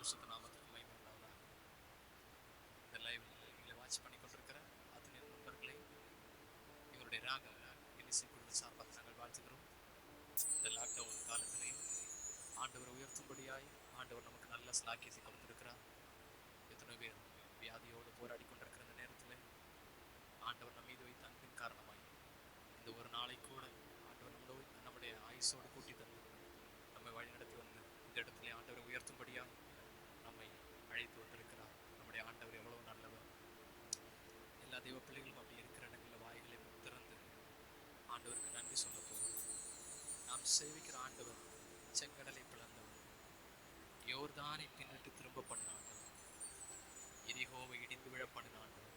பரிசுத்த நாமத்திற்கு மகிமை உண்டாவதாக. இந்த லைவ் எங்களை வாட்ச் பண்ணி கொண்டிருக்கிற அத்தனை நண்பர்களை எங்களுடைய ராகம் இன்னிசை குழுவின் சார்பாக நாங்கள் வாழ்த்துகிறோம். இந்த லாக்டவுன் காலத்திலையும் ஆண்டவர் உயர்த்தும்படியாய் ஆண்டவர் நமக்கு நல்ல ஸ்லாக்கியத்தை கொடுத்திருக்கிறார். எத்தனை பேர் வியாதியோடு போராடி கொண்டிருக்கிற இந்த நேரத்தில் ஆண்டவர் நம் மீது வைத்த அன்பின் காரணமாய் இந்த ஒரு நாளை கூட ஆண்டவர் நம்முடைய ஆயுசோடு கூட்டி தந்து நம்மை வழிநடத்தி வந்து இந்த இடத்துல ஆண்டவரை உயர்த்தும்படியாய் நம்மை அழைத்து வந்திருக்கிறார். நம்முடைய ஆண்டவர் எவ்வளவு நல்லவர். எல்லா தெய்வ பிள்ளைகளும் அப்படி இருக்கிற இடங்களில் வாய்களை திறந்து ஆண்டவருக்கு நன்றி சொல்ல போகிறோம். நாம் சேவிக்கிற ஆண்டவர் செங்கடலை பிளந்தவர், யோர்தானை பின்னிட்டு திரும்ப பண்ணின ஆண்டவர், எரிகோவை இடிந்து விழ பண்ணின ஆண்டவர்,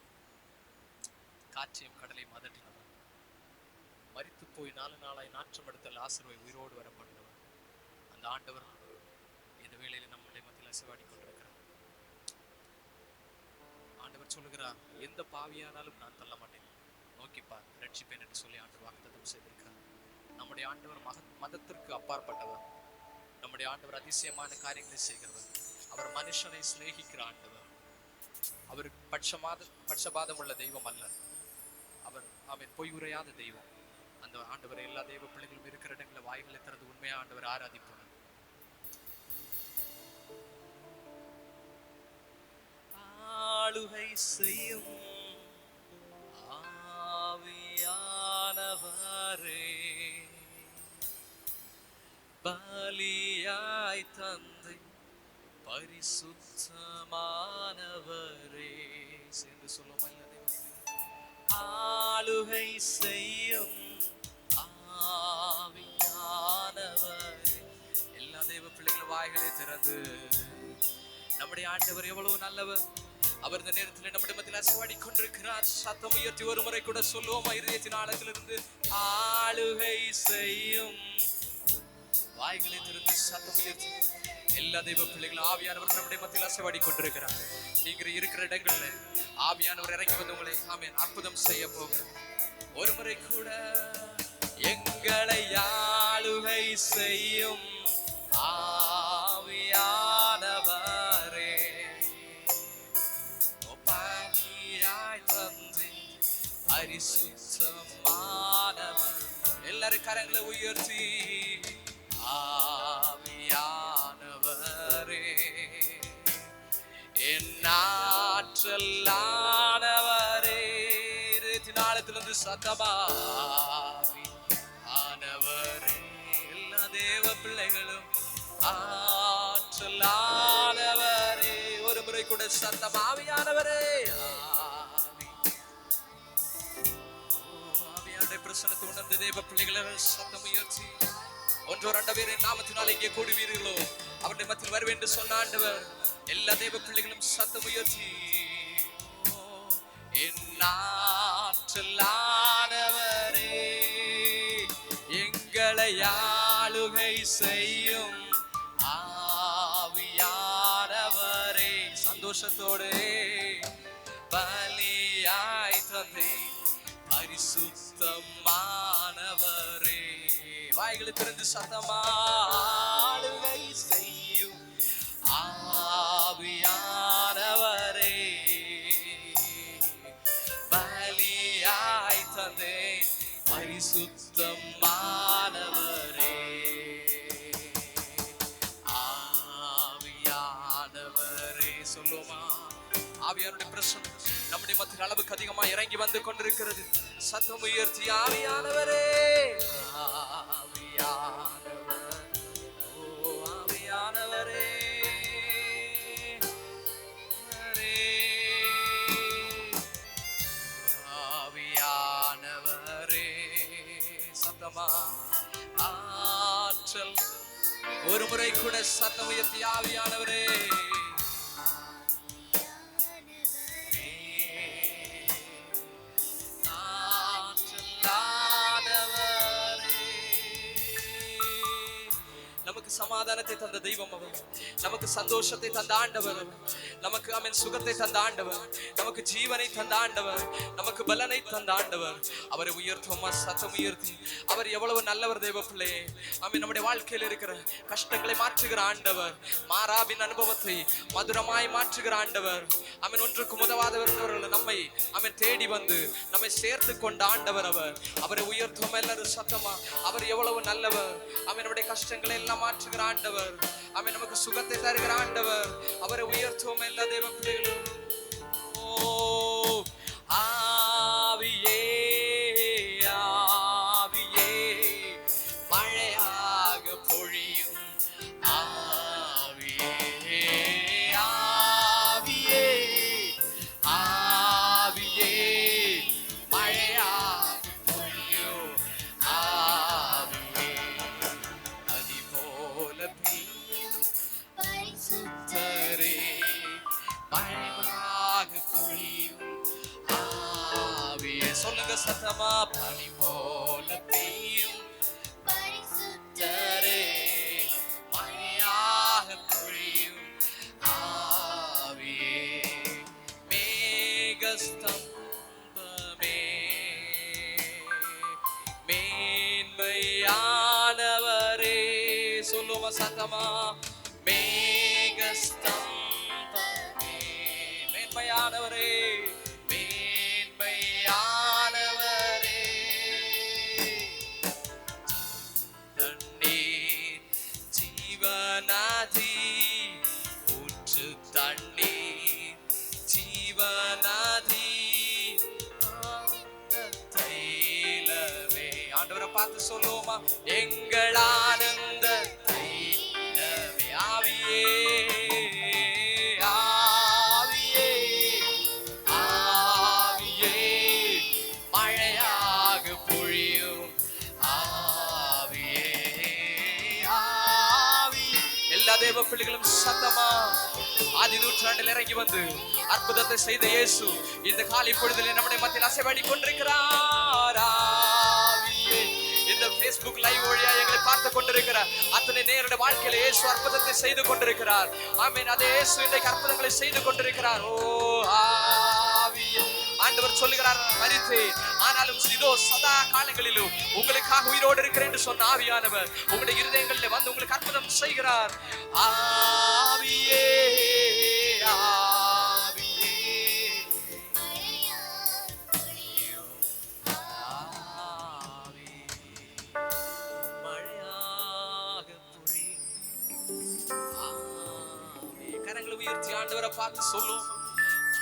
காற்றையும் கடலை மதட்டினவர், மரித்து போய் 4 நாளாய் நாற்றம் எடுத்த லாசருவை உயிரோடு வர பண்ணினவர். அந்த ஆண்டவர் இந்த வேளையில நம்முடைய மத்தியில் அசைவாடி கொண்டிருக்கிறார். ஆண்டவர் சொல்லுகிறார், எந்த பாவியானாலும் நான் தள்ள மாட்டேன், நோக்கிப்பார் ரட்சிப்பேன் என்று சொல்லி ஆண்டவர் வாக்குத்தத்தம் செய்திருக்கிறார். நம்முடைய ஆண்டவர் மதத்திற்கு அப்பாற்பட்டவர். நம்முடைய ஆண்டவர் அதிசயமான காரியங்களை செய்கிறவர். அவர் மனுஷனை சிநேகிக்கிற ஆண்டவர். அவர் பட்சபாதம் உள்ள தெய்வம் அல்ல. அவர் பொய் உரையாத தெய்வம். அந்த ஆண்டவர் எல்லா தெய்வ பிள்ளைகளும் இருக்கிற இடங்களை வாய்களை திறந்து உண்மையா ஆண்டவர் ஆராதிப்போம். ஆளுகை செய்யும் ஆவியானவரே, பலியாய் தந்தை பரிசுத்தமானவரே, சேர்ந்து சொல்லுமா? ஆளுகை செய்யும் ஆவியானவரே. எல்லா தெய்வ பிள்ளைகளும் வாய்களை திறந்து நம்முடைய ஆண்டவர் எவ்வளவு நல்லவர். அவர் இந்த நேரத்தில் நம்முடைய மத்தியில் அசைவாடி கொண்டிருக்கிறார். சத்தம் உயர்த்தி ஒரு முறை கூட சொல்லுவோமா? இதயத்தின் ஆழத்திலிருந்து ஆளுகை செய்யும். வாய்களை திறந்து சத்தம் உயர்த்தி எல்லா தெய்வ பிள்ளைகளும் ஆவியானவர் நம்முடைய மத்தியில் அசைவாடி கொண்டிருக்கிறார். நீங்க இருக்கிற இடங்கள்ல ஆவியானவர் இறங்கி வந்து உங்களை ஆமென் அற்புதம் செய்ய போகிறார். ஒரு முறை கூட எங்களை ஆளுகை செய்யும் ஆவியானவரே, பரிசுத்தமானவர். எல்லாரும் கரங்களை உயர்த்தி ஆவியானவரே, என் ஆற்றலானவரே, நாளத்திலிருந்து சத்தமாவி ஆனவரே. எல்லா தேவ பிள்ளைகளும் ஆற்றலானவரே, ஒரு முறை கூட சத்தமாவியானவரே. பிரசனத்தை உணர்ந்த தேவ பிள்ளைகளை சத்தம் உயர்த்தி 1-2 பேரின் நாமத்தினால் இங்கே கூடுவீர்களோ அவருடைய மத்தியில் வருவேன் என்று சொன்ன ஆண்டவர். எல்லா தேவ பிள்ளைகளும் சத்தம் உயர்த்தி ஆற்றலானவரே, எங்களை ஆளுகை செய்யும் ஆவியானவரே, சந்தோஷத்தோடு பலியாய் தந்தை பரிசுத்தமானவரே. வாய்களை திறந்து சத்தமா ஆளுகை செய்யும் ஆவியானவரே, பலியாய் தந்தை பரிசுத்தமானவரே. ஆவியானவரே சொல்லுமா? ஆவியானுடைய பிரசன்னம் நம்முடைய மத்தியில் அளவுக்கு அதிகமாக இறங்கி வந்து கொண்டிருக்கிறது. சத்தம் உயர்த்தி ஆவியானவரே, ஆவியானவர், ஓ ஆவியானவரே, ஆவியானவரே, சத்தமா ஆற்றல். ஒரு முறை கூட சத்தம் உயர்த்தி ஆவியானவரே, சமாதானத்தை தந்த தெய்வம் அவர். நமக்கு சந்தோஷத்தை தந்த ஆண்டவர் அவர். நமக்கு ஆமென் சுகத்தை தந்த ஆண்டவர், நமக்கு ஜீவனை தந்த ஆண்டவர், நமக்கு பலனை தந்த ஆண்டவர். அவரை உயர்த்துவோமா? சத்தம் உயர்த்தி அவர் எவ்வளவு நல்லவர் தேவ பிள்ளையே. ஆமென். நம்முடைய வாழ்க்கையில் இருக்கிற கஷ்டங்களை மாற்றுகிற ஆண்டவர், மாறாவின் அனுபவத்தை மதுரமாய் மாற்றுகிற ஆண்டவர். ஆமென். ஒன்றுக்கு உதவாதவர்கள் நம்மை ஆமென் தேடி வந்து நம்மை சேர்த்து கொண்ட ஆண்டவர் அவர். அவரை உயர்த்துவோம் எல்லாரும் சத்தமா. அவர் எவ்வளவு நல்லவர். ஆமென். நம்முடைய கஷ்டங்களை எல்லாம் மாற்றுகிற ஆண்டவர். ஆமென். நமக்கு சுகத்தை தருகிற ஆண்டவர். அவரை உயர்த்துவோம் எல்லா தேவ பிள்ளைகளும். ஓ ஆவியே ஆவியே மழையாக பொழியும் ஆவியே ஆவியே ஆவியே மழையாக பொழியும் ஆவியே நதி போல பெய்யும் பரிசுத்தரே மழையாக பொழியும் ஆவியே. சொல்லுங்க சத்தமா. பனி போல பெய்யும் பரிசுத்தரே மழையாக பொழியும் ஆவியே. மேகஸ்தம்பமே மேன்மையானவரே. சொல்லுமா சத்தமா. மேகஸ்தம்பமே மேன்மையானவரே மேன்மையானவரே. தண்ணீர் ஜீவநதி ஊற்று தண்ணீர் ஜீவநதி ஆனந்த தைலமே. ஆண்டவரை பார்த்து சொல்லுவோமா. எங்கள் ஆனந்த தைலமே ஆவியே ஆவியே ஆவியே மழையாக பொழியும் ஆவியே ஆவியே. எல்லா தேவ பிள்ளைகளும் சத்தமா. ஆதி நூற்றாண்டில் இறங்கி வந்து அற்புதத்தை செய்த இயேசு இந்த காலை பொழுதிலே நம்முடைய மத்தியில் அசைவாடி கொண்டிருக்கிறார். ஆவியே. இந்த Facebook லைவ் வழியா எங்களை பார்த்து கொண்டிருக்கிற அத்தனை நேரடி வாழ்க்கையில இயேசு அற்புதத்தை செய்து கொண்டிருக்கிறார். ஆமென். அதே இயேசு இன்றைக்கு அற்புதங்களை செய்து கொண்டிருக்கிறார். ஓ ஆவியே. ஆண்டவர் சொல்லுகிறார், மரித்தே ஆனாலும் இதோ சதா காலங்களிலும் உங்களுக்காக உயிரோடு இருக்கிறேன் என்று சொன்ன ஆவியானவர் உங்களுடைய இருதயங்களில் வந்து உங்களுக்கு அற்புதம் செய்கிறார். ஆவியே ஆவியே மழையாக பொழியும் ஆவியே. கரங்களை உயர்த்தி ஆண்டவரை பார்த்து சொல்லும்.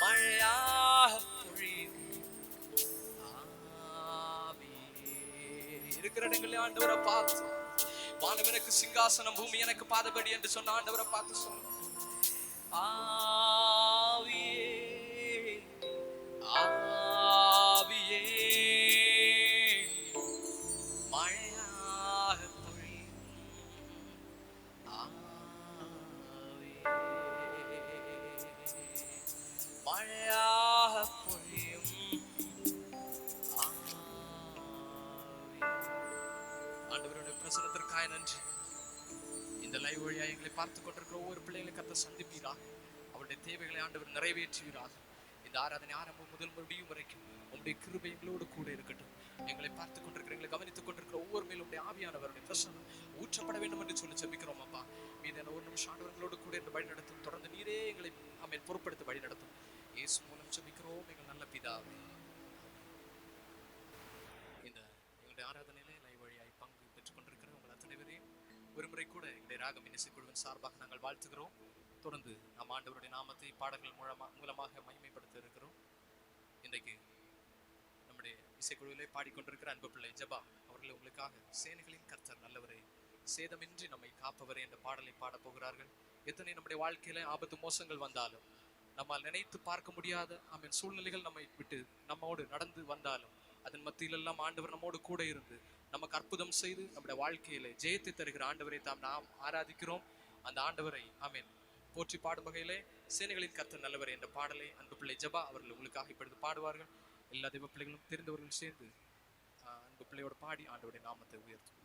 மழையாக பொழியும் ஆவியே. இருக்கிற இடங்களில் ஆண்டவரை பார்த்து வானம் எனக்கு சிங்காசனம் பூமி எனக்கு பாதபடி என்று சொன்ன ஆண்டவரை பார்த்து சொல்லும். ஆவியே ஆவியே மழையாக பொழியும் ஆவியே மழையாக பொழியும் ஆவியே. ஆண்டவருடைய பிரசன்னத்திற்காக நன்றி. இந்த லைவ் வழியா எங்களை பார்த்து கொண்டிருக்கிற ஒவ்வொரு பிள்ளைகளை கர்த்தர் சந்திப்பீராக. அவருடைய தேவைகளை ஆண்டவர் நிறைவேற்றுவீராக. இந்த ஆராதனை ஆரம்பம் முதல் முடியும் வரைக்கும் உங்களுடைய கிருபை எங்களோடு கூட இருக்கட்டும். எங்களை பார்த்து கொண்டிருக்கிற எங்களை கவனித்துக் கொண்டிருக்கிற ஒவ்வொரு மேலும் உடைய ஆவியானவருடைய பிரசன்னம் ஊற்றப்பட வேண்டும் என்று சொல்லி ஜெபிக்கிறோம் அப்பா. மீதான ஒரு நிமிஷம் ஆண்டவர்களோடு கூட இந்த வழி நடத்தும். தொடர்ந்து நீரே எங்களை ஆமென் பொறுப்படுத்தி வழி நடத்தும். இயேசு மூலம் ஜெபிக்கிறோம் எங்கள் நல்ல பிதாவே. இந்த எங்களுடைய ஆராதனையிலே லைவ் வழியாய் பங்கு பெற்றுக் கொண்டிருக்கிற உங்கள் அத்தனை பேரையும் ஒருமுறை கூட எங்களுடைய ராகம் இசை குழுவின் சார்பாக நாங்கள் வாழ்த்துகிறோம். தொடர்ந்து நம் ஆண்டவருடைய நாமத்தை பாடல்கள் மூலமாக மகிமைப்படுத்த இருக்கிறோம். இன்றைக்கு நம்முடைய இசைக்குழுவிலே பாடிக்கொண்டிருக்கிற அன்பு பிள்ளை ஜபா அவர்கள் உங்களுக்காக சேனைகளின் கர்த்தர் நல்லவரே சேதமின்றி நம்மை காப்பவரே என்ற பாடலை பாடப் போகிறார்கள். எத்தனை நம்முடைய வாழ்க்கையில ஆபத்து மோசங்கள் வந்தாலும், நம்மால் நினைத்து பார்க்க முடியாத ஆமென் சூழ்நிலைகள் நம்மை விட்டு நம்மோடு நடந்து வந்தாலும், அதன் மத்தியிலெல்லாம் ஆண்டவர் நம்மோடு கூட இருந்து நமக்கு அற்புதம் செய்து நம்முடைய வாழ்க்கையில ஜெயத்தை தருகிற ஆண்டவரை நாம் ஆராதிக்கிறோம். அந்த ஆண்டவரை ஆமென் போற்றி பாடும் வகையிலே சேனைகளின் கர்த்தர் நல்லவர் என்ற பாடலை அன்பு பிள்ளை ஜபா அவர்கள் உங்களுக்காக இப்பொழுது பாடுவார்கள். எல்லா தெய்வ பிள்ளைகளும் தெரிந்தவர்கள் சேர்ந்து அன்பு பிள்ளையோடு பாடி ஆண்டவருடைய நாமத்தை உயர்த்தும்.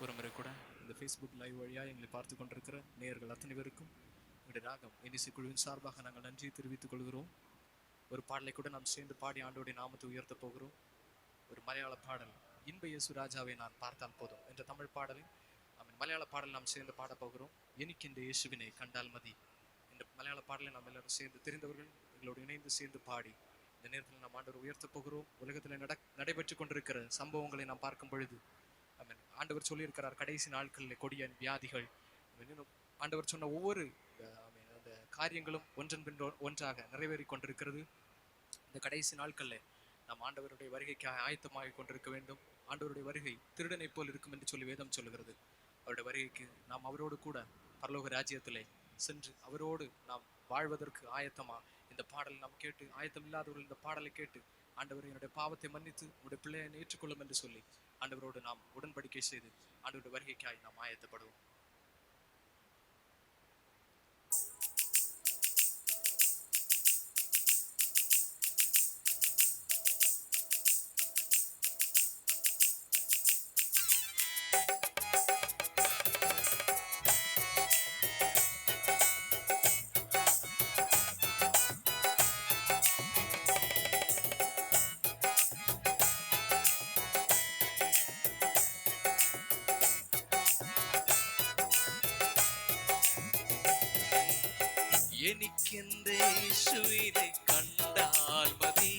ஒரு முறை கூட இந்த ஃபேஸ்புக் லைவ் வழியாக எங்களை பார்த்து கொண்டிருக்கிற நேயர்கள் அத்தனை பேருக்கும் எங்களுடைய ராகம் என்இசி குழுவின் சார்பாக நாங்கள் நன்றி தெரிவித்துக் கொள்கிறோம். ஒரு பாடலை கூட நாம் சேர்ந்து பாடி ஆண்டோடைய நாமத்தை உயர்த்த போகிறோம். ஒரு மலையாள பாடல், இன்ப இயேசு ராஜாவை நான் பார்த்தால் போதும் என்ற தமிழ் பாடலின் மலையாள பாடல் நாம் சேர்ந்து பாட போகிறோம். எனக்கு இந்த இயேசுவினை கண்டால் மதி இந்த மலையாள பாடலை நாம் எல்லாரும் சேர்ந்து தெரிந்தவர்கள் எங்களோடு இணைந்து சேர்ந்து பாடி இந்த நேரத்தில் நாம் ஆண்டவர் உயர்த்த போகிறோம். உலகத்தில் நடைபெற்று கொண்டிருக்கிற சம்பவங்களை நாம் பார்க்கும் பொழுது ஆண்டவர் சொல்லியிருக்கிறார், கடைசி நாட்களில் கொடிய வியாதிகள், ஆண்டவர் சொன்ன ஒவ்வொரு அந்த காரியங்களும் ஒன்றன் பின் ஒன்றாக நிறைவேறி கொண்டிருக்கிறது. இந்த கடைசி நாட்களில் நாம் ஆண்டவருடைய வருகைக்கு ஆயத்தமாக கொண்டிருக்க வேண்டும். ஆண்டவருடைய வருகை திருடனை போல் இருக்கும் என்று சொல்லி வேதம் சொல்லுகிறது. அவருடைய வருகைக்கு நாம் அவரோடு கூட பரலோக ராஜ்யத்திலே சென்று அவரோடு நாம் வாழ்வதற்கு ஆயத்தமா இந்த பாடலை நாம் கேட்டு, ஆயத்தம் இல்லாதவர்கள் இந்த பாடலை கேட்டு, ஆண்டவர் என்னுடைய பாவத்தை மன்னித்து உங்களுடைய பிள்ளையை ஏற்றுக்கொள்ளும் என்று சொல்லி ஆண்டவரோடு நாம் உடன்படிக்கை செய்து ஆண்டவருடைய வருகைக்காய் நாம் ஆயத்தப்படுவோம். എനിക്കെന്റെ യേശുവിനെ കണ്ടാൽ മതി,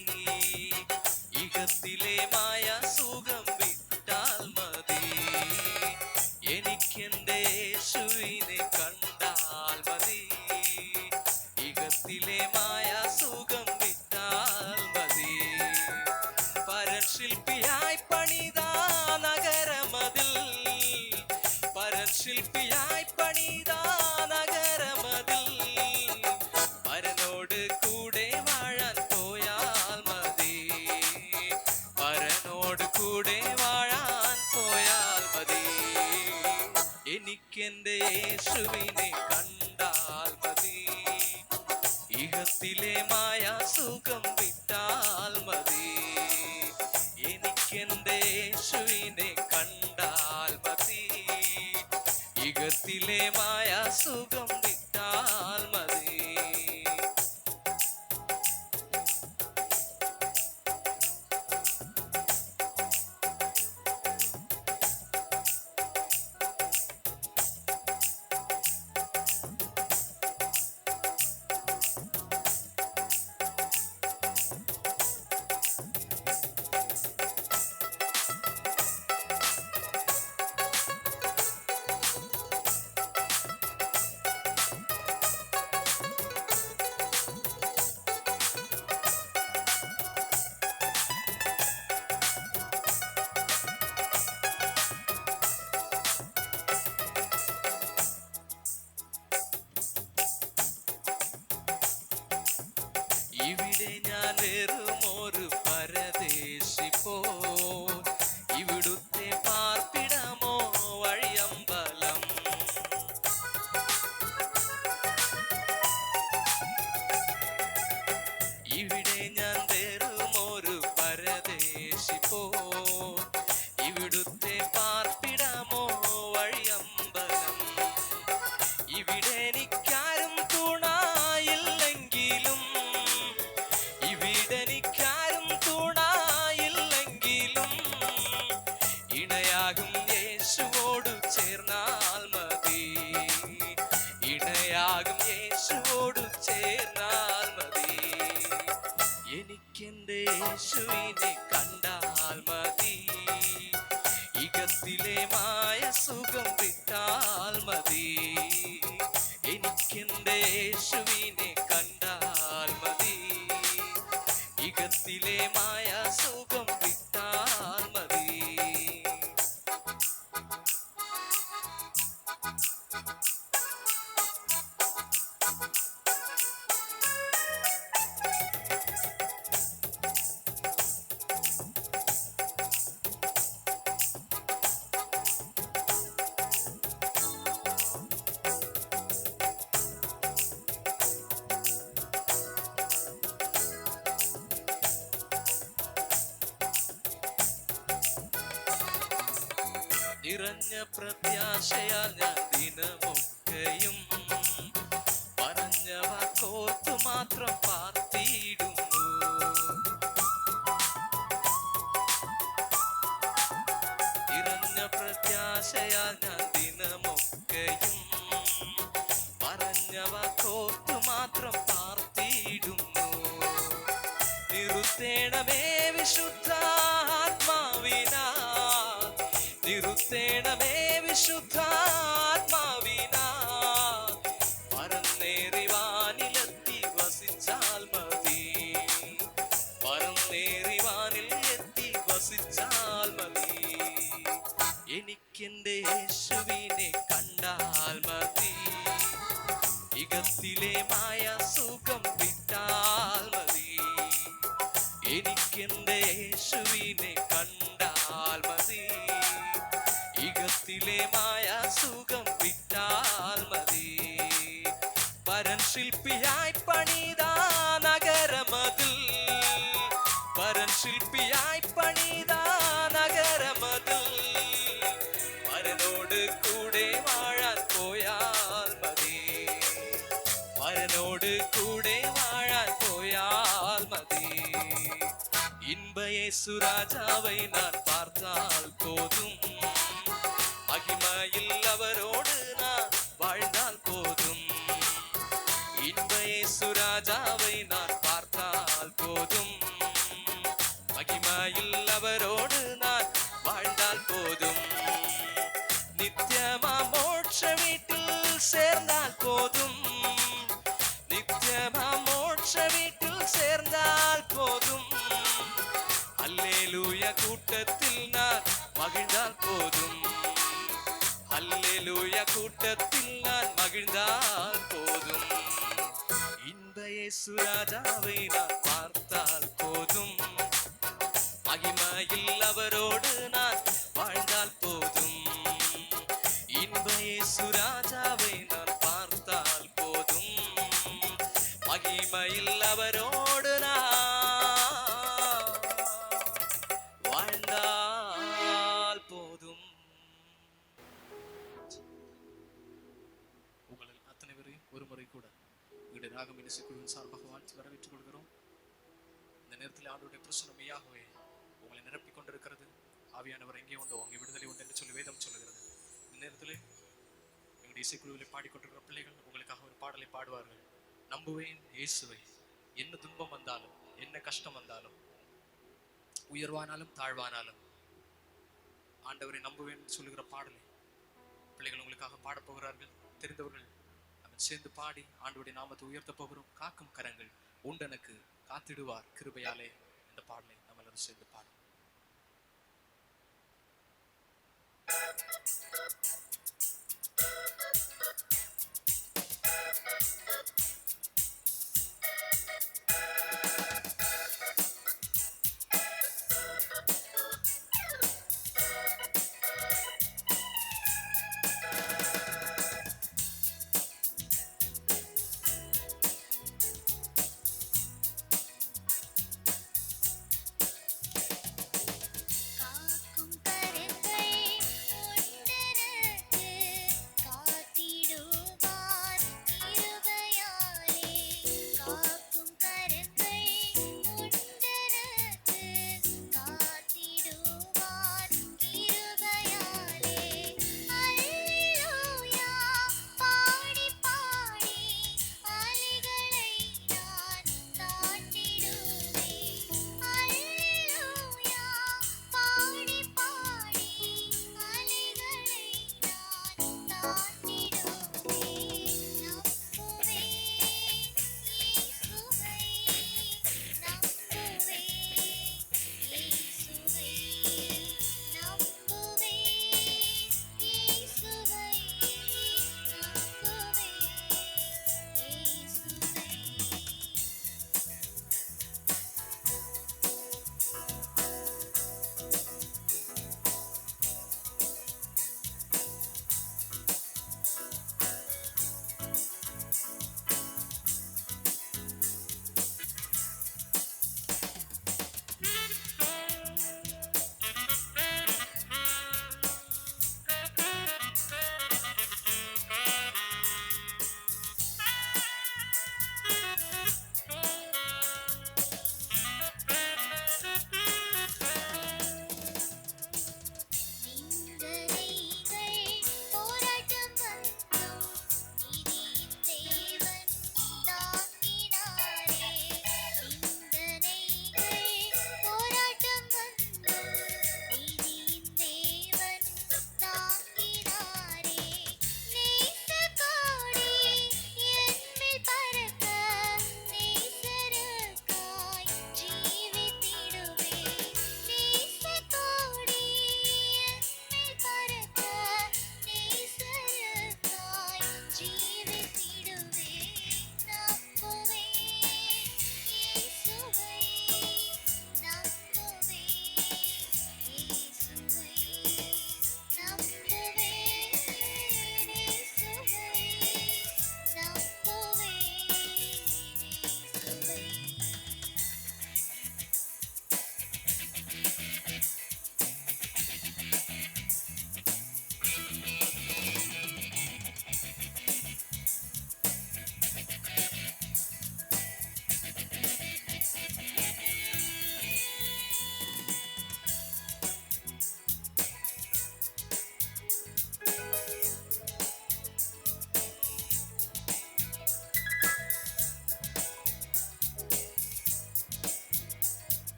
ഇഹത്തിലെ മായ സുഖം വിട്ടാൽ മതി. എനിക്കെന്റെ യേശുവിനെ കണ്ടാൽ മതി, ഇഹത്തിലെ മായ സുഖം വിട്ടാൽ മതി. പരൻ ശില്പിയായി പണിത നഗരമതിൽ, പരൻ ശില്പിയായി പണിത നഗരമതിൽ പരനോട് കൂടെ വാഴാൻ പോയാൽ മതി, പരനോട് കൂടെ വാഴാൻ പോയാൽ മതി. എനിക്കെന്റെ യേശുവിനെ കണ്ടാൽ മതി, ഇഹത്തിലെ മായ സുഖം വിട്ടാൽ മതി. എനിക്കെന്റെ യേശുവിനെ കണ്ടാൽ മതി, ഇഹത്തിലെ മായ സുഖം വിട്ടാൽ മതി. ഇവിടെ ഞാൻ വെറുമൊരു പരദേശി പോൽ, ഇവിടുത്തെ പാർപ്പിടമോ വഴിയമ്പലം. ഇവിടെ ഞാൻ വെറുമൊരു പരദേശി പോൽ, ഇവിടുത്തെ പാർപ്പിടമോ വഴിയമ്പലം. ഇവിടെ എനിക്കാരും തുണയില്ലെങ്കിലും, ഇവിടെനിക്കാരും തുണയില്ലെങ്കിലും ഇണയാകും യേശുവോട് ചേർന്നാൽ മതി, ഇണയാകും യേശുവോട് ചേർന്നാൽ മതി. എനിക്കെന്റെ യേശുവിനെ കണ്ടാൽ മതി, ഇഹത്തിലെ മായ സുഖം വിട്ടാൽ മതി. എനിക്കെന്റെ യേശുവിനെ കണ്ടാൽ മതി, ഇഹത്തിലെ മായ സുഖം വിട്ടാൽ മതി. നിറഞ്ഞ പ്രത്യാശയാൽ ഞാൻ ദിനമൊക്കെയും പറഞ്ഞ വാക്കോർത്തു മാത്രം പാർത്തിയിടുന്നു. നിറഞ്ഞ പ്രത്യാശയാൽ ഞാൻ ദിനമൊക്കെയും പറഞ്ഞ വാക്കോർത്തു മാത്രം പാർത്തിയിടുന്നു. നിറുത്തേണമേ വിശുദ്ധാത്മാവിനാൽ, നിറുത്തേണമേ വിശുദ്ധാത്മാവിനാൽ, പറന്നേറി വാനിലെത്തി വസിച്ചാൽ മതി, പറന്നേറി വാനിൽ എത്തി വസിച്ചാൽ മതി. എനിക്കെന്റെ യേശുവിനെ കണ്ടാൽ മതി, ഇകത്തിലെ മായ സുഖം വിട്ടാൽ മതി. എനിക്കെന്റെ യേശുവിനെ കണ്ടാൽ മതി, ഇകത്തിലെ മായ സുഖം വിട്ടാൽ മതി. പരൻ ശില്പിയായി പണിത നഗരമതിൽ, പരൻ ശില്പിയായി പണിത നഗരമതിൽ, പരനോട് കൂടെ വാഴാൻ പോയാൽ മതി, പരനോട് കൂടെ വാഴാൻ പോയാൽ മതി. இன்ப இயேசு ராஜாவை நான் பார்த்தால் போதும், மகிமையில் அவரோடு நான் வாழ்ந்தால் போதும். இன்ப இயேசு ராஜாவை நான் பார்த்தால் போதும், மகிமையில் அவரோடு நான் வாழ்ந்தால் போதும். நித்தியமா மோட்ச வீட்டில் சேர்ந்தால் போதும், நித்தியமா மோட்ச வீட்டில் சேர்ந்தால் போதும். அல்லேலூயா கூட்டத்தில் நான் மகிழ்ந்தால் போதும், அல்லேலூயா கூட்டத்தில் நான் மகிழ்ந்தால் போதும். இன்ப இயேசு ராஜாவை நான் பார்த்தால் போதும், மகிமையில் அவரோடு நான் வாழ்ந்தால் போதும். இன்ப இயேசு ராஜாவை நான் பார்த்தால் போதும், மகிமையில் அவரோடு நான் வாழ்ந்தால் போதும். உங்களில் அத்தனை பேரையும் ஒரு முறை கூட உங்களுடைய ராகம் இனிசை குழுவின் சார்பாக வாழ்த்து வரவேற்றுக் கொள்கிறோம். இந்த நேரத்தில் ஆண்டவருடைய பிரசன்னம் மெய்யாகவே உங்களை நிரப்பிக் கொண்டிருக்கிறது. ஆவியானவர் எங்கே உண்டோ அங்கே விடுதலை உண்டு என்று சொல்லி வேதம் சொல்லுகிறது. இந்த நேரத்தில் எங்களுடைய இசைக்குழுவில் பாடிக்கொண்டிருக்கிற பிள்ளைகள் உங்களுக்காக ஒரு பாடலை பாடுவார்கள். நம்புவேன் இயேசுவை, என்ன துன்பம் வந்தாலும் என்ன கஷ்டம் வந்தாலும் உயர்வானாலும் தாழ்வானாலும் ஆண்டவரை நம்புவேன் சொல்லுகிற பாடலை பிள்ளைகள் உங்களுக்காக பாடப்போகிறார்கள். தெரிந்தவர்கள் நம்ம சேர்ந்து பாடி ஆண்டவருடைய நாமத்தை உயர்த்த போகிறோம். காக்கும் கரங்கள் உண்டனுக்கு காத்திடுவார் கிருபையாலே இந்த பாடலை நம்ம எல்லாரும் சேர்ந்து பாடும்.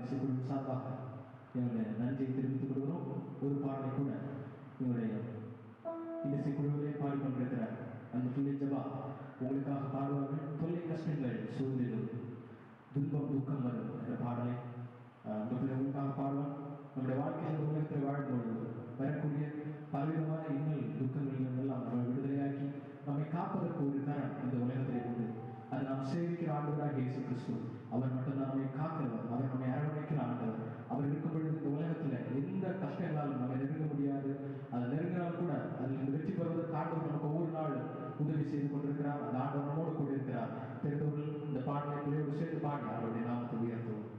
இசைக்குழு சார்பாக எங்களுடைய நன்றியை தெரிவித்துக் கொள்கிறோம். ஒரு பாடலை கூட எங்களுடைய இந்த இசைக்குழுவிலே பாடிக்கொண்டிருக்கிற அந்த பிள்ளை ஜபா உங்களுக்காக பாடுவார்கள். தொல்லை கஷ்டங்கள் சூழ்நிலும் துன்பம் துக்கம் வரும் என்ற பாடலை அந்த பிள்ளை உங்களுக்காக பாடுவான். நம்முடைய வாழ்க்கையில் உலகத்தில் வாழும்பொழுது வரக்கூடிய பலவிதமான இன்னல் துக்கங்களிலிருந்தெல்லாம் நம்மை விடுதலையாக்கி நம்மை காப்பதற்கு ஒரு கரம் இந்த உலகத்திலே உண்டு. அது நாம் சேவிக்கிற ஆண்டவராக இயேசு கிறிஸ்து. அவர் மட்டும்தான் நம்மை காக்கிறவர், அவர் நம்மை அரவணைக்கிற ஆண்டவர். அவர் இருக்கும் பொழுது இந்த உலகத்தில் எந்த கஷ்டங்களாலும் நம்மை நெருங்க முடியாது. அதை நெருங்கினால் கூட அதில் வெற்றி பெறுவதற்கு ஆண்டவர் நமக்கு ஒவ்வொரு நாள் உதவி செய்து கொண்டிருக்கிறார். அந்த ஆண்டவர் நம்மோடு கூட இருக்கிறார். தெரிந்தவர்கள் இந்த பாடலை சேர்த்து பாடி அவருடைய நாமத்தை உயர்த்துவோம்.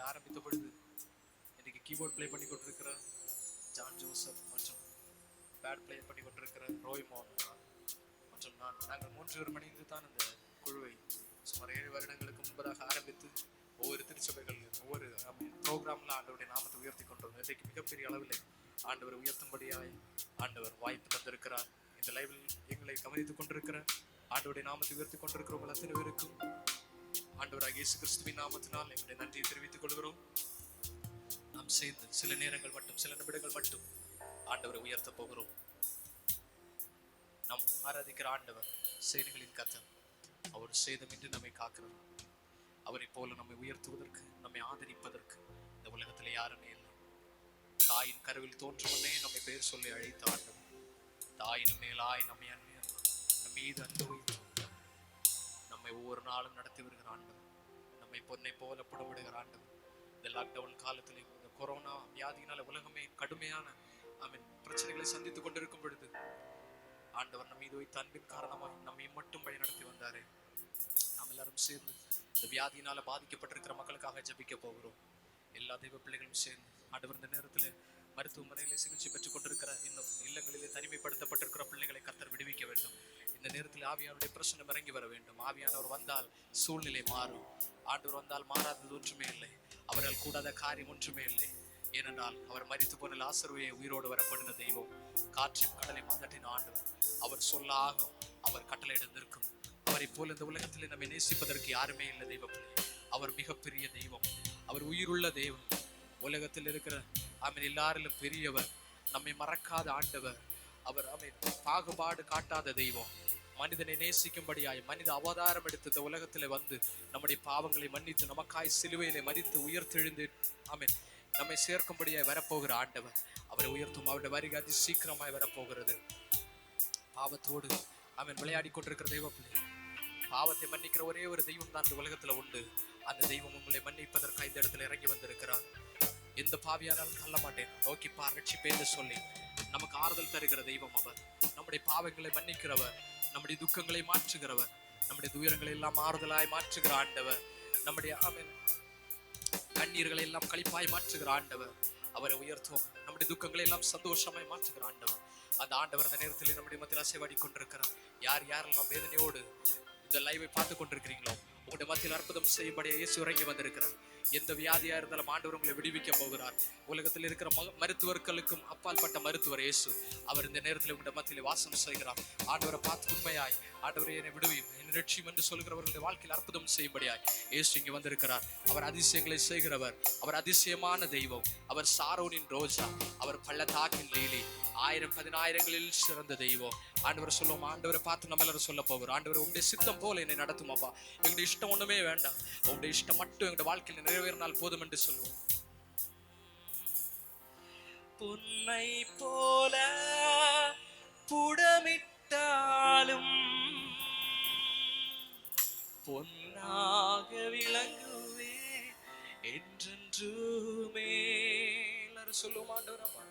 ஆரம்பித்த பொழுது இன்னைக்கு கீபோர்ட் பிளே பண்ணி கொண்டிருக்கிற ஜான் ஜோசப் மற்றும் பேட் பிளே பண்ணி கொண்டிருக்கிற ரோய்மோன் மற்றும் நாங்கள் 3 பேரும் இணைந்து தான் இந்த குழுவை சுமார் 7 வருடங்களுக்கு முன்பதாக ஆரம்பித்து ஒவ்வொரு திருச்சபைகள் ஒவ்வொரு ப்ரோக்ராம்ல ஆண்டவருடைய நாமத்தை உயர்த்தி கொண்டோம். இன்றைக்கு மிகப்பெரிய அளவில் ஆண்டவர் உயர்த்தும்படியாய் ஆண்டவர் வாய்ப்பு தந்திருக்கிறார். இந்த லைவில் எங்களை கவனித்துக் கொண்டிருக்கிற ஆண்டவருடைய நாமத்தை உயர்த்தி கொண்டிருக்கிற உங்கள் அத்தனை பேருக்கும் ஆண்டவராகிய இயேசு கிறிஸ்துவின் நாமத்தினால் எங்களுடைய நன்றியை தெரிவித்துக் கொள்கிறோம். நாம் சேர்ந்து சில நேரங்கள் மட்டும் சில நிமிடங்கள் மட்டும் ஆண்டவரை உயர்த்த போகிறோம். நாம் ஆராதிக்கிற ஆண்டவர் சேனைகளின் கர்த்தர். அவர் சேதமின்றி நம்மை காக்கிறார். அவரை போல நம்மை உயர்த்துவதற்கு நம்மை ஆதரிப்பதற்கு இந்த உலகத்தில் யாருமே இல்லை. தாயின் கருவில் தோற்றும் முன்னே நம்மை பெயர் சொல்லி அழைத்த ஆண்டவர் தாயின் மேலாய் நம்மை நம் மீது அன்பு வைத்து நம்மை ஒவ்வொரு நாளும் நடத்தி வருகிற ஆண்டவர், நம்மை பொன்னை போல புடமிடுகிற ஆண்டவர். இந்த லாக்டவுன் காலத்தில் இந்த கொரோனா வியாதியினால உலகமே கடுமையான பிரச்சனைகளை சந்தித்துக் கொண்டிருக்கும் பொழுது ஆண்டவர் நம் மீது வைத்த அன்பின் காரணமாக நம்மை மட்டும் வழி நடத்தி வந்தாரே. நாம் எல்லாரும் சேர்ந்து இந்த வியாதியினால பாதிக்கப்பட்டிருக்கிற மக்களுக்காக ஜெபிக்க போகிறோம். எல்லா தெய்வ பிள்ளைகளும் சேர்ந்து ஆண்டவர் இந்த நேரத்தில் மருத்துவமனையிலே சிகிச்சை பெற்றுக் கொண்டிருக்கிற இன்னும் இல்லங்களிலே தனிமைப்படுத்தப்பட்டிருக்கிற பிள்ளைகளை கர்த்தர் விடுவிக்க வேண்டும். இந்த நேரத்தில் ஆவியானுடைய பிரச்சனை இறங்கி வர வேண்டும். ஆவியானவர் வந்தால் சூழ்நிலை மாறும். ஆண்டவர் வந்தால் மாறாதது ஒன்றுமே இல்லை. அவரால் கூடாத காரியம் ஒன்றுமே இல்லை. ஏனென்றால் அவர் மரித்து போன லாசருவை உயிரோடு வரப்படின தெய்வம். காற்றையும் கடலையும் அதட்டின ஆண்டவர். அவர் சொல்ல ஆகும், அவர் கட்டளையிட நிற்கும். அவரை போல இந்த உலகத்தில் நம்மை நேசிப்பதற்கு யாருமே இல்லை தெய்வம். அவர் மிகப்பெரிய தெய்வம். அவர் உயிருள்ள தெய்வம். உலகத்தில் இருக்கிற எல்லாரிலும் பெரியவர். நம்மை மறக்காத ஆண்டவர். அவர் பாகுபாடு காட்டாத தெய்வம். மனிதனை நேசிக்கும்படியாய் மனித அவதாரம் எடுத்து இந்த உலகத்தில் வந்து நம்முடைய பாவங்களை மன்னித்து நமக்காய் சிலுவையிலே மரித்து உயர்த்தெழுந்து நம்மை சேர்க்கும்படியாய் வரப்போகிற ஆண்டவர். அவரை உயர்த்தும். அவருடைய வருகை அதி சீக்கிரமாய் வரப்போகிறது. பாவத்தோடு விளையாடி கொண்டிருக்கிற தெய்வ பிள்ளை, பாவத்தை மன்னிக்கிற ஒரே ஒரு தெய்வம் தான் இந்த உலகத்துல உண்டு. அந்த தெய்வம் உங்களை மன்னிப்பதற்காக இந்த இடத்துல இறங்கி வந்திருக்கிறார். எந்த பாவியானாலும் தள்ள மாட்டேன், நோக்கி பார் ரட்சிப்பேன்னு சொல்லி நமக்கு ஆறுதல் தருகிற தெய்வம் அவர். நம்முடைய பாவங்களை மன்னிக்கிறவர், நம்முடைய துக்கங்களை மாற்றுகிறவர், நம்முடைய துயரங்களை எல்லாம் ஆறுதலாய் மாற்றுகிற ஆண்டவர், நம்முடைய கண்ணீர்களை எல்லாம் களிப்பாய் மாற்றுகிற ஆண்டவர். அவரை உயர்த்துவோம். நம்முடைய துக்கங்களை எல்லாம் சந்தோஷமாய் மாற்றுகிற ஆண்டவர். அந்த ஆண்டவர் அந்த நேரத்தில் நம்முடைய மத்தியில் அசைவாடி கொண்டிருக்கிறார். யாரெல்லாம் வேதனையோடு இந்த லைவை பார்த்து கொண்டிருக்கிறீங்களோ உங்களுடைய மத்தியில் அற்புதம் செய்யும்படியா இயேசு இறங்கி வந்திருக்கிறார். எந்த வியாதியா இருந்தாலும் ஆண்டவர் உங்களை விடுவிக்க போகிறார். உலகத்தில் இருக்கிற மருத்துவர்களுக்கும் அப்பால் பட்ட மருத்துவர் இயேசு. அவர் இந்த நேரத்தில் உங்களுடைய மத்தியில் வாசம் செய்கிறார். ஆண்டவரை பார்த்து உண்மையாய் ஆண்டவரை என்னை விடுவியும் என்னை ரட்சியும் என்று சொல்கிறவர்களுடைய வாழ்க்கையில் அற்புதம் செய்யும்படியாய் இயேசு இங்கே வந்திருக்கிறார். அவர் அதிசயங்களை செய்கிறவர். அவர் அதிசயமான தெய்வம். அவர் சாரோனின் ரோஜா. அவர் பள்ளத்தாக்கின் லீலி. 1000 சிறந்த தெய்வம். ஆண்டவர் சொல்லுவோம். ஆண்டவரை பார்த்து நம்ம எல்லாரும் சொல்ல போகிறோம். ஆண்டவர் உங்களுடைய சித்தம் போல என்னை நடத்துமாப்பா. எங்களுடைய இஷ்டம் ஒண்ணுமே வேண்டாம், உங்களுடைய இஷ்டம் மட்டும் எங்களுடைய வாழ்க்கையில் நிறைவேறினால் போதும் என்று சொல்லுவோம். பொன்னை போல புடமிட்டாலும் பொன்னாக விளங்குவே என்றென்றுமே. எல்லாரும் சொல்லுவோம். ஆண்டவரப்பா,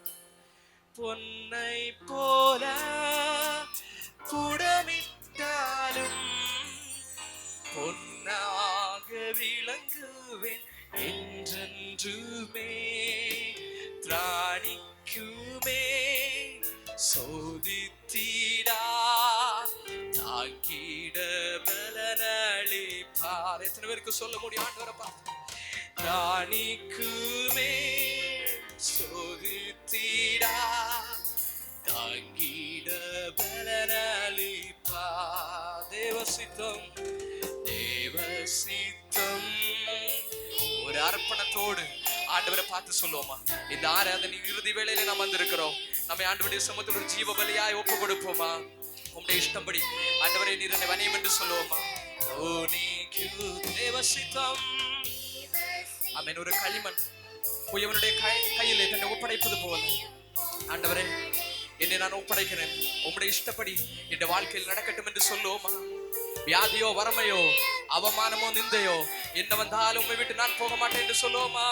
பொன்னை போல புடமிட்டாலும் பொன்னாக விளங்குவேன் என்றென்றுமே. திராணிக்குமே சோதித்தீடா தாங்கிட பலனளிப்பார். எத்தனை பேருக்கு சொல்ல முடியும்? ஆண்டவரை பார்த்து திராணிக்குமே சோதித்தீடா தாங்கிட பலனளிப்பார். தேவசித்தம் தேவசித்தம். ஒரு அர்ப்பணத்தோடு ஆண்டவரை பார்த்து சொல்லுவோமா? இந்த ஆராதனை இறுதி வேளையில நாம் வந்திருக்கிறோம். நம்மை ஆண்டவருடைய சமூகத்தில் ஒரு ஜீவ பலியாய் ஒப்பு கொடுப்போமா? உங்களுடைய இஷ்டப்படி ஆண்டவரை நீர் என்னை வணியம் என்று சொல்லுவோமா? ஓ நீக்கு தேவசித்தம். ஆமென். ஒரு களிமண் புயவனுடைய கையிலே தன்னை ஒப்படைப்பது போல ஆண்டவரே என்னை நான் ஒப்படைக்கிறேன். உங்களுடைய இஷ்டப்படி இந்த வாழ்க்கையில் நடக்கட்டும் என்று சொல்லுவோமா? வியாதியோ வறுமையோ அவமானமோ நிந்தையோ என்ன வந்தாலும் உண்மை விட்டு நான் போக மாட்டேன் என்று சொல்லுவோமா?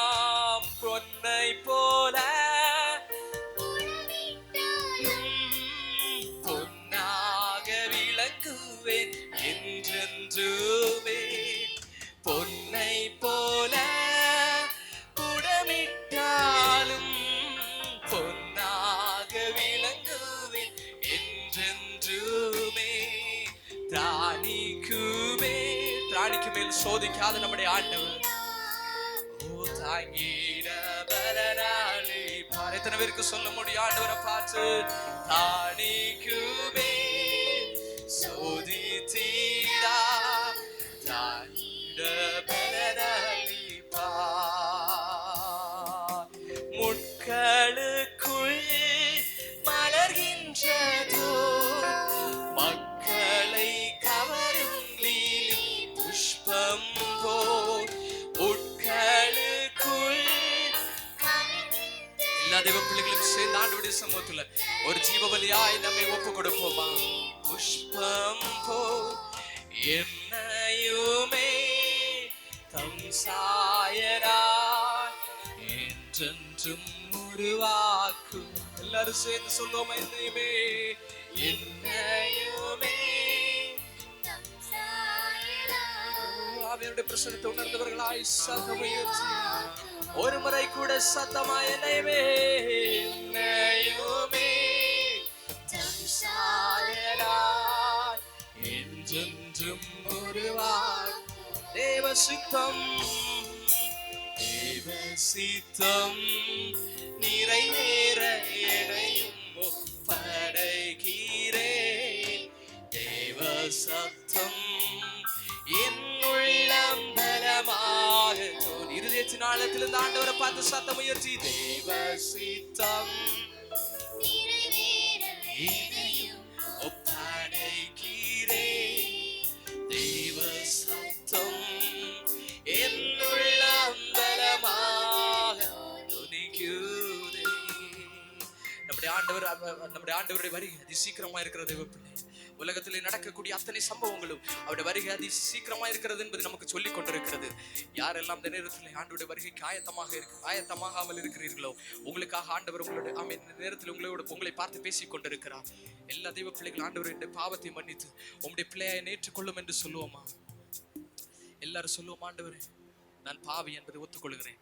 பொன்னை போல பொன்னாக விளங்குவேன் என்றென்றுமே. பொன்னை போல ஆணிக்கு மேல் சோதிக்காத நம்முடைய ஆண்டவர். ஓ தாங்கிட பலனாளி பார். எத்தனை பேருக்கு சொல்ல முடியும் ஆண்டவரை பார்த்து? தாணிக்குமே சோதித்தீரா தாங்கிட பலனாளி பார். முட்களுக்குள் மலர்கின்றதோ மக்களை கவரும் லீலி புஷ்பம் போல். முட்களுக்குள் எல்லா தேவ பிள்ளைகளும் சேர்ந்து ஆண்டவருடைய சமூகத்துல ஒரு ஜீவ பலியாய் நம்மை ஒப்பு கொடுப்போமா? புஷ்பம் போல் என்னையுமே தம் சாயலாய் என்றென்றும் உருவாக்கும். எல்லாரும் சேர்ந்து சொல்லுவோமா? என்னையுமே என்னையுமே அவருடைய பிரசன்னத்தை உணர்ந்தவர்களாய் சத்தமுயர்த்தி ஒரு முறை கூட சத்தமா என்னையுமே என்னையுமே தம் சாயலாய் என்றென்றும் உருவாக்கும். தேவ சித்தம் தேவ சித்தம் நிறைவேற எனையும் ஒப்படைக்கிறேன். தேவ சத்தம் என் உள்ளம் பலமாக தோன்றி இருதயத்தின் ஆழத்திலிருந்து ஆண்டவரை பார்த்து சத்தம் உயர்த்தி தேவ சித்தம் எனையும் ஒப்படைக்கிறேன். தேவ சத்தம் என் உள்ளம் பலமாக துணிக்குதே. நம்முடைய ஆண்டவருடைய வருகை அதி சீக்கிரமா இருக்கிற தேவ பிள்ளை. உலகத்திலே நடக்கக்கூடிய அத்தனை சம்பவங்களும் அவருடைய வருகை அதி சீக்கிரமா இருக்கிறது என்பது நமக்கு சொல்லிக் கொண்டிருக்கிறது. யாரெல்லாம் இந்த நேரத்தில் ஆண்டவருடைய வருகைக்கு ஆயத்தமாகாமல் இருக்கிறீர்களோ உங்களுக்காக ஆண்டவர் உங்களுடைய நேரத்தில் உங்களை பார்த்து பேசிக் கொண்டிருக்கிறார். எல்லா தெய்வ பிள்ளைகள் ஆண்டவருடைய பாவத்தை மன்னித்து உங்களுடைய பிள்ளையை ஏற்றுக்கொள்ளும் என்று சொல்லுவோமா? எல்லாரும் சொல்லுவோம், ஆண்டவரே நான் பாவி என்பதை ஒத்துக்கொள்கிறேன்,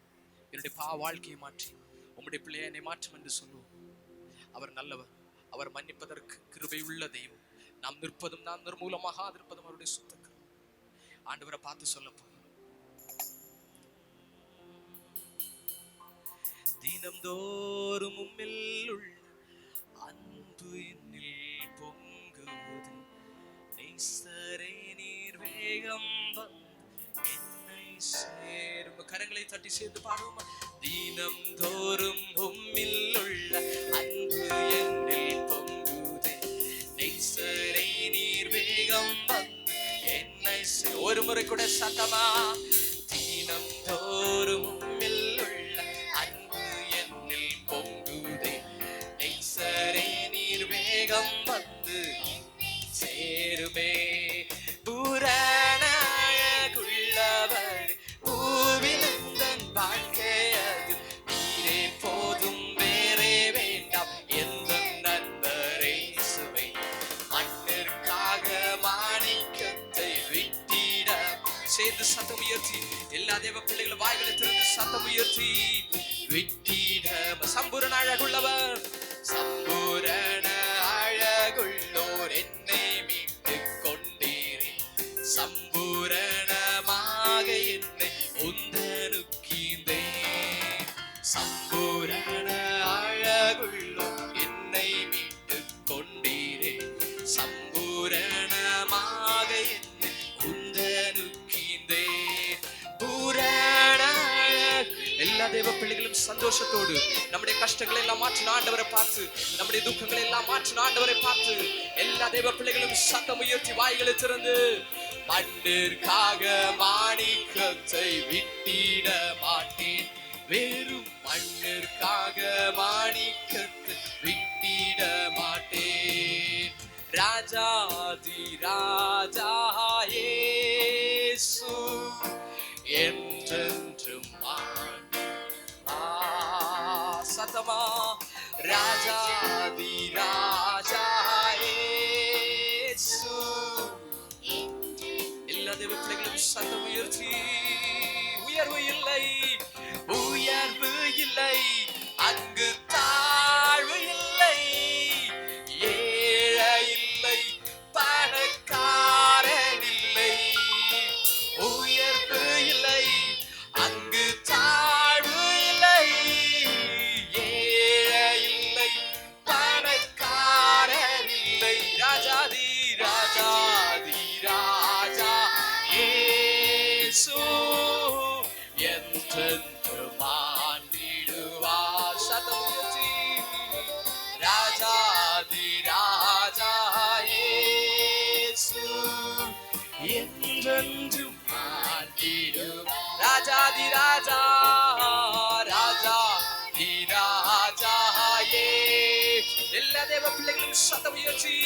என்னுடைய வாழ்க்கையை மாற்றி உங்களுடைய பிள்ளையை என்னை மாற்றும் என்று சொல்லுவோம். அவர் நல்லவர், அவர் மன்னிப்பதற்கு கிருபை உள்ள தெய்வம். நாம் நிற்பதும் நாம் நிர்மூலமாக இருப்பதும் அவருடைய சுத்தங்கள். ஆண்டவரை பார்த்து சொல்லப்போம். தினம்தோறும் உம்மில் உள்ள அன்பு என்னில் பொங்குவது. நேசரே நீர் வேகம் வந்து என்னை சேரும். கரங்களை தட்டி சேர்ந்து பாடுவோமா? தினம்தோறும் உம்மில் உள்ள அன்பு என்னில் பொங்குதே. நேசரே நீர் வேகம் வந்து என்னை ஒரு முறை கூட சத்தமா? தினம்தோறும் உம்மில் உள்ள அன்பு என்னில் பொங்குதே. நேசரே நீர் வேகம் வந்து சேருமே. பூரணாயகுள்ளவர் பூவிலந்தன் வாழ்க்கையது நீரே போதும், வேறே வேண்டாம் எந்த நண்பரே சுவை. மண்ணிற்காக மாணிக்கத்தை விட்டிட சேர்ந்து சத்தம் உயர்த்தி எல்லா தேவ பிள்ளைகளும் வாய்களை திறந்து சத்தம் உயர்த்தி விட்டிட. சம்பூரண அழகுள்ளவர், சம்பூரண அழகுள்ளோர் என்னை மீட்டு கொண்டீரே. சம்பூரணமாக என்னை உந்தனுக்கீந்தே. சம்பூரண அழகுள்ளோர் என்னை மீட்டு கொண்டீரே. சம்பூரணமாக என்னை உந்தனுக்கீந்தே. பூரண எல்லா தேவ பிள்ளைகளும் சந்தோஷத்தோடு நம்முடைய கஷ்டங்களை எல்லாம் மாற்றின ஆண்டவரை பார்த்து, நம்முடைய துக்கங்களை எல்லாம் மாற்றின ஆண்டவரை பார்த்து எல்லா தேவ பிள்ளைகளும் சத்தம் உயர்த்தி வாய்களை திறந்து மண்ணிற்காக மாணிக்கத்தை விட்டிட மாட்டேன். வெறும் மண்ணிற்காக மாணிக்கத்தை விட்டிட மாட்டேன். ராஜாதி ராஜா இயேசு என்றென்றும் சத்தமா? ராஜாதி ராஜா இயேசு. எல்லா தேவ பிள்ளைகளும் சத்தம் உயர்த்தி உயர்வு இல்லை, உயர்வு இல்லை, அங்கு தாழ்வு இல்லை, ஏழை இல்லை, பணக்காரன் இல்லை, என்றென்றும் ஆண்டிடுவார். சத்தம் உயர்த்தி ராஜாதி ராஜா இயேசு என்றென்றும் ஆண்டிடுவார். ராஜாதி ராஜா ராஜாதி ராஜா இயேசு. எல்லா தேவ பிள்ளைகளும் சத்தம் உயர்த்தி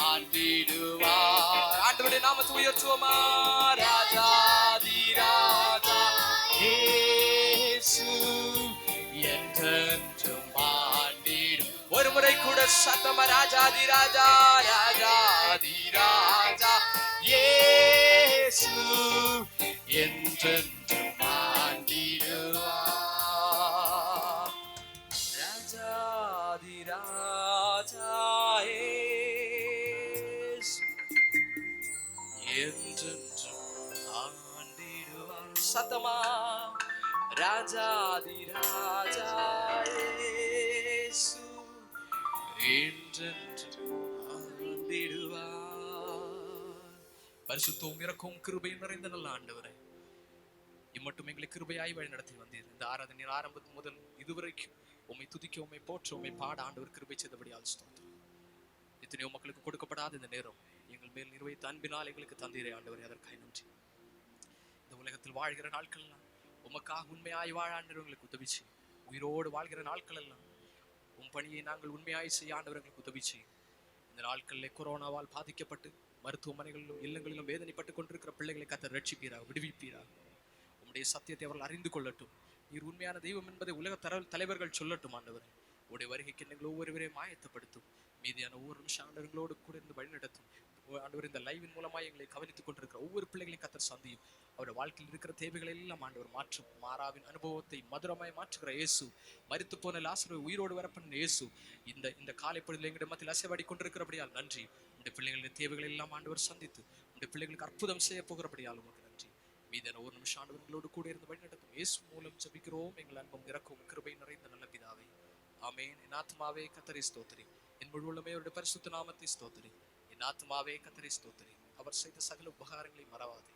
ஆண்டிடுவார். ஆண்டவருடைய நாமத்தை உயர்த்துவோமா? ராஜாதி ராஜா இயேசு என்றென்றும் ஆண்டிடும். ஒரு முறை கூட சத்தமா ராஜாதி ராஜா ராஜாதி ராஜா இயேசு என்றென்றும் ஆண்டிடுவார். ராஜாதி ராஜா இயேசு என்றென்றும் ஆண்டிடுவார். சத்தமா ராஜாதி ராஜா இயேசு என்றென்றும் ஆண்டிடுவார். பரிசுத்தமும் இரக்கமும் கிருபையும் நிறைந்த நல்ல ஆண்டவரே, இம்மட்டும் எங்களை கிருபையாய் வழி நடத்தி வந்தீர். இந்த ஆராதனை ஆரம்பத்து முதல் இதுவரைக்கும் உம்மை துதிக்க, உம்மை போற்ற, உம்மை பாட ஆண்டவர் கிருபை செய்தபடியால் ஸ்தோத்திரம். எத்தனையோ மக்களுக்கு கொடுக்கப்படாத இந்த நேரம் எங்கள் மேல் நிர்வகித்த அன்பினால் எங்களுக்கு தந்தீரே ஆண்டவரே, அதற்காக நன்றி. இந்த உலகத்தில் வாழ்கிற நாட்கள் எல்லாம் உமக்காக உண்மையாய் வாழ ஆண்டவர் எங்களுக்கு உதவி செய்யும். உயிரோடு வாழ்கிற நாட்கள் எல்லாம் உம் பணியை நாங்கள் உண்மையாய் செய்ய ஆண்டவர் எங்களுக்கு உதவி செய்யும். இந்த நாட்களில் கொரோனாவால் பாதிக்கப்பட்டு மருத்துவமனைகளிலும் இல்லங்களிலும் வேதனைப்பட்டு கொண்டிருக்கிற பிள்ளைகளை கர்த்தர் ரட்சிப்பீராக, விடுவிப்பீராக. உம்முடைய சத்தியத்தை அவர்கள் அறிந்து கொள்ளட்டும். நீர் உண்மையான தெய்வம் என்பதை உலக தலைவர்கள் சொல்லட்டும் ஆண்டவரே. உடைய வருகைக்கு எங்கள் ஒவ்வொருவரையும் ஆயத்தப்படுத்தும். மீதியான ஒவ்வொரு நிமிஷம் ஆண்டவர்களோடு கூட இருந்து வழிநடத்தும் ஆண்டவர். இந்த லைவின் மூலமாக எங்களை கவனித்துக் கொண்டிருக்கிற ஒவ்வொரு பிள்ளைகளையும் கர்த்தர் சந்தியும். அவருடைய வாழ்க்கையில் இருக்கிற தேவைகள் எல்லாம் ஆண்டவர் மாற்றும். மாறாவின் அனுபவத்தை மதுரமாய் மாற்றுகிற இயேசு, மரித்து போன லாசரை உயிரோடு வரப்பண்ண இயேசு இந்த காலை பொழுதில் எங்களுடைய மத்தியில் அசைவாடி கொண்டிருக்கிறபடியால் நன்றி. உடைய பிள்ளைகளின் தேவைகள் எல்லாம் ஆண்டவர் சந்தித்து உடைய பிள்ளைகளுக்கு அற்புதம் செய்ய போகிறபடியால் உமக்கு நன்றி. மீதான ஒரு நிமிஷம் ஆண்டவர்களோடு கூட இருந்து வழிநடத்தும் இயேசு மூலம் ஜெபிக்கிறோம் எங்கள் அன்பும் இறக்கவும் கிருபை நிறைந்த நல்ல பிதாவே, ஆமென். என் ஆத்மாவே கர்த்தரை ஸ்தோத்திரி, என் முழு உள்ளமே அவருடைய பரிசுத்த நாமத்தை ஸ்தோத்திரி. என் ஆத்மாவே கர்த்தரை ஸ்தோத்திரி, அவர் செய்த சகல உபகாரங்களை மறவாதே.